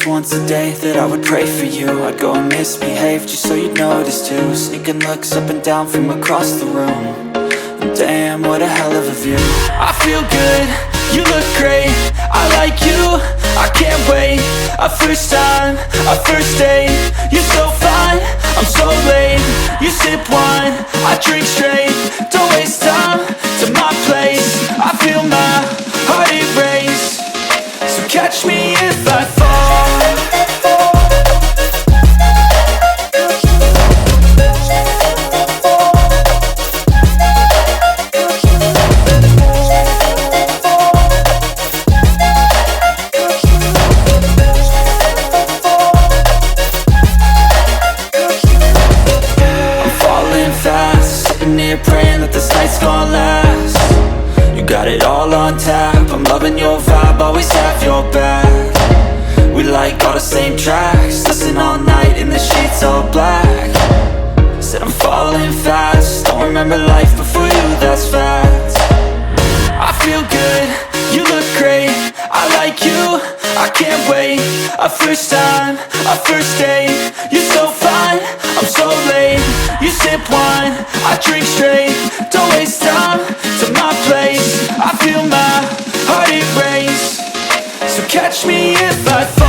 was once a day that I would pray for you. I'd go and misbehave just so you'd notice too. Sneaking looks up and down from across the room. And damn, what a hell of a view. I feel good, you look great, I like you, I can't wait. A first time, a first date, you're so fine, I'm so late. You sip wine, I drink straight, don't waste time to my place. I feel my heart erase, so catch me if I fall. Praying that this night's gonna last. You got it all on tap, I'm loving your vibe, always have your back. We like all the same tracks, listen all night in the sheets all black. Said I'm falling fast, don't remember life before you, that's fact. I feel good, you look great, I like you, I can't wait. A first time, a first date, you're so fine, I'm so late. You sip wine, I drink straight, don't waste time to my place. I feel my heart erase, so catch me if I fall.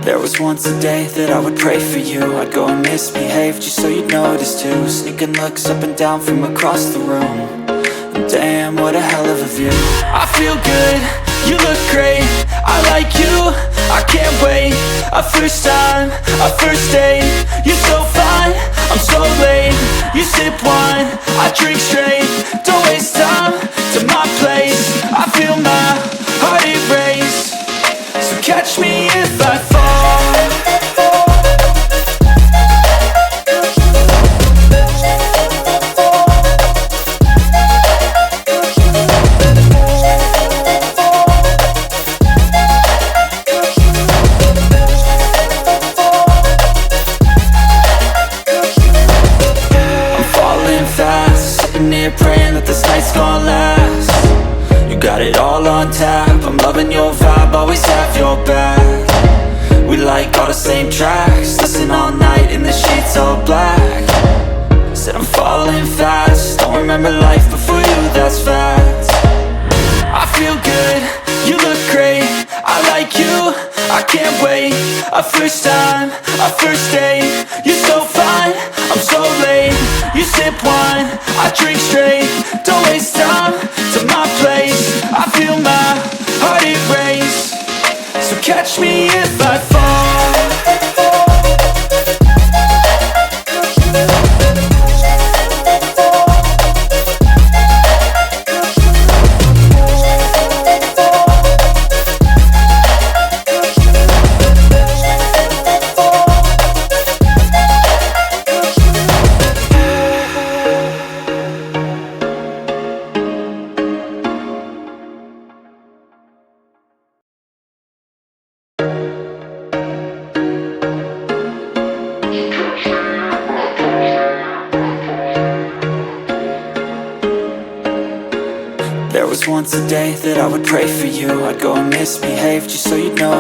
There was once a day that I would pray for you. I'd go and misbehave just so you'd notice too. Sneaking looks up and down from across the room. And damn, what a hell of a view. I feel good, you look great, I like you, I can't wait. A first time, a first date, you're so fine, I'm so late. You sip wine, I drink straight, don't waste time to my place. I feel my heart erase, so catch me if I fall. Praying that this night's gonna last. You got it all on tap, I'm loving your vibe, always have your back. We like all the same tracks, listen all night in the sheets all black. Said I'm falling fast, don't remember life before you, that's fact. I feel good, you look great, I like you, I can't wait. A first time, a first date, you're so fine, I'm so late. You sip wine, I drink straight, don't waste time to my place. I feel my heart erase, so catch me if I fall. There was once a day that I would pray for you. I'd go and misbehave just so you'd know